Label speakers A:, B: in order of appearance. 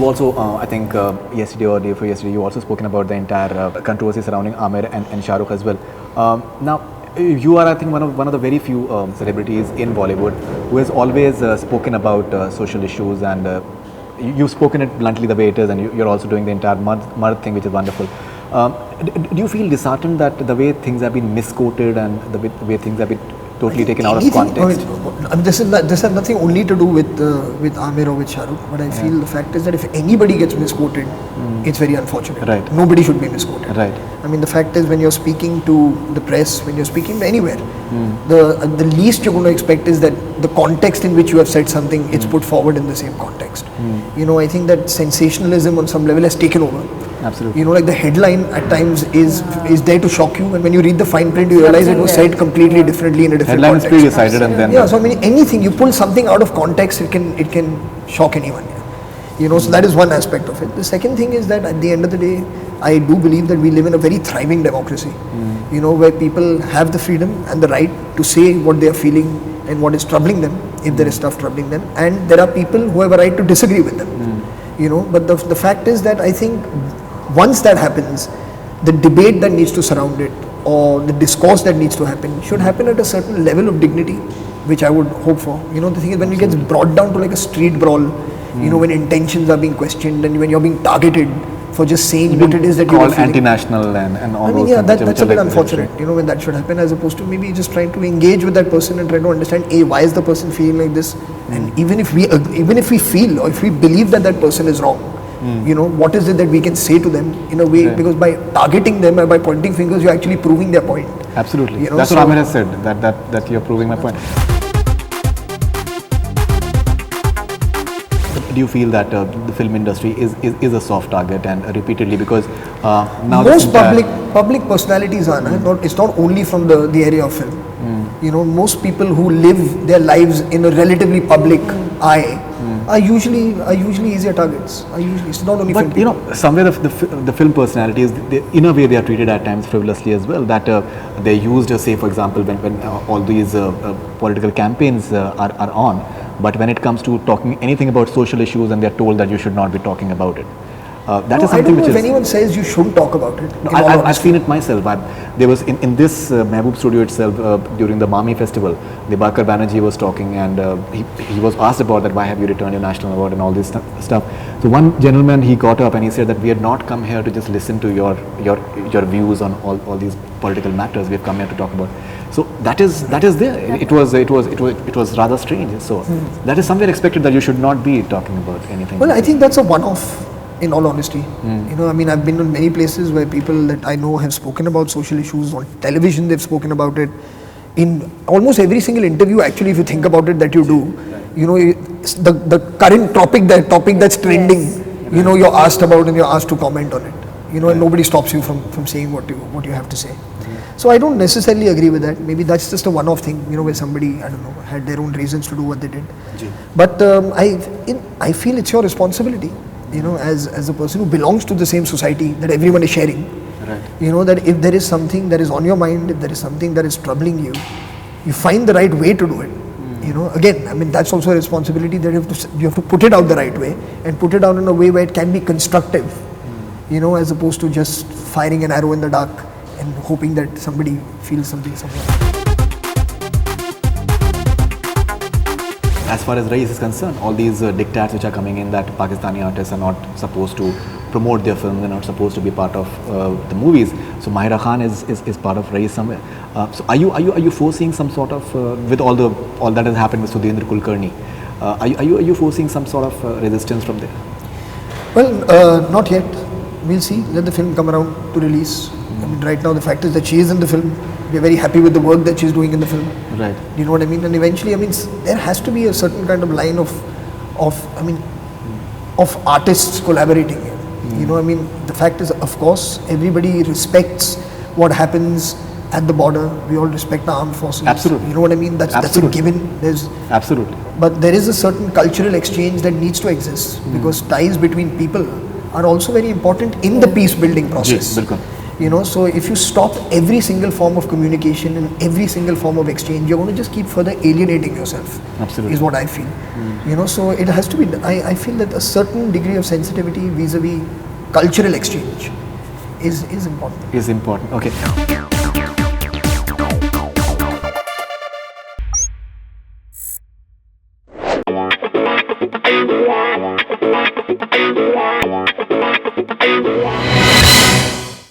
A: also, I think, yesterday or day before yesterday, you also spoken about the entire controversy surrounding Aamir and Shah Rukh as well. Now, you are, I think, one of the very few celebrities in Bollywood who has always spoken about social issues, and you've spoken it bluntly the way it is, and you're also doing the entire mud thing, which is wonderful. Do you feel disheartened that the way things have been misquoted and the way things have been totally taken out of context?
B: I mean, this has nothing only to do with Aamir or with Shah Rukh, but I feel the fact is that if anybody gets misquoted, it's very unfortunate.
A: Right.
B: Nobody should be misquoted.
A: Right.
B: I mean, the fact is when you're speaking to the press, when you're speaking to anywhere, the least you're going to expect is that the context in which you have said something, it's put forward in the same context. You know, I think that sensationalism on some level has taken over.
A: Absolutely.
B: You know, like the headline at times is there to shock you, and when you read the fine print, you realize it was said completely differently in a different
A: context. Headline is
B: context.
A: pre-decided, and then
B: yeah. So I mean, anything you pull something out of context, it can shock anyone. Yeah. You know, so that is one aspect of it. The second thing is that at the end of the day, I do believe that we live in a very thriving democracy. You know, where people have the freedom and the right to say what they are feeling and what is troubling them, if there is stuff troubling them, and there are people who have a right to disagree with them. You know, but the fact is that I think once that happens, the debate that needs to surround it, or the discourse that needs to happen, should happen at a certain level of dignity, which I would hope for. You know, the thing is, when it gets brought down to like a street brawl, you know, when intentions are being questioned and when you're being targeted for just saying what it is that you're feeling.
A: Anti-national and all those
B: things.
A: Yeah,
B: that's a bit unfortunate, you know, when that should happen, as opposed to maybe just trying to engage with that person and try to understand, why is the person feeling like this? And even if we feel or if we believe that that person is wrong, you know, what is it that we can say to them in a way, because by targeting them and by pointing fingers, you're actually proving their point.
A: Absolutely.
B: You know,
A: that's what Aamir has said, that you're proving my point. Do you feel that the film industry is a soft target, and repeatedly, because now
B: most public personalities are not, it's not only from the area of film. You know, most people who live their lives in a relatively public eye are usually easier targets. It's not only film people.
A: You know, somewhere the film personalities, in a way, they are treated at times frivolously as well. That they're used, say for example, when all these political campaigns are on. But when it comes to talking anything about social issues, and they're told that you should not be talking about it. That is something
B: I don't know
A: which
B: if anyone says you shouldn't talk about it.
A: No, I've seen it myself. There was in this Mehboob studio itself during the Mami festival, the Bakar Banerjee was talking, and he was asked about that, why have you returned your national award and all this stuff. So one gentleman, he got up and he said that we had not come here to just listen to your views on all these political matters. We have come here to talk about. So that is there. It was rather strange. So that is somewhere expected, that you should not be talking about anything.
B: Well, I think that's a one-off. In all honesty, you know, I mean, I've been in many places where people that I know have spoken about social issues. On television, they've spoken about it. In almost every single interview, actually, if you think about it, that you do, you know, the current topic that's trending, you know, you're asked about and you're asked to comment on it. You know, and nobody stops you from saying what you have to say. So I don't necessarily agree with that. Maybe that's just a one-off thing, you know, where somebody, I don't know, had their own reasons to do what they did. But I feel it's your responsibility. You know, as a person who belongs to the same society that everyone is sharing, you know, that if there is something that is on your mind, if there is something that is troubling you, you find the right way to do it. You know, again, I mean, that's also a responsibility, that you have to put it out the right way, and put it out in a way where it can be constructive, you know, as opposed to just firing an arrow in the dark and hoping that somebody feels something somewhere.
A: As far as Raees is concerned, all these diktats which are coming in, that Pakistani artists are not supposed to promote their films, they're not supposed to be part of the movies. So Mahira Khan is part of Raees somewhere. So are you foreseeing some sort of, with all that has happened with Sudhendra Kulkarni, are you foreseeing some sort of resistance from there?
B: Well, not yet. We'll see. Let the film come around to release. I mean, right now the fact is that she is in the film. We're very happy with the work that she's doing in the film.
A: Right.
B: Do you know what I mean? And eventually, I mean, there has to be a certain kind of line of artists collaborating. You know, I mean, the fact is, of course, everybody respects what happens at the border. We all respect the armed forces.
A: Absolutely.
B: You know what I mean? That's a given.
A: Absolutely.
B: But there is a certain cultural exchange that needs to exist, because ties between people are also very important in the peace building process. You know, so if you stop every single form of communication and every single form of exchange, you're going to just keep further alienating yourself.
A: Absolutely.
B: Is what I feel. You know, so it has to be, I feel that a certain degree of sensitivity vis-a-vis cultural exchange is important.
A: Is important. Okay.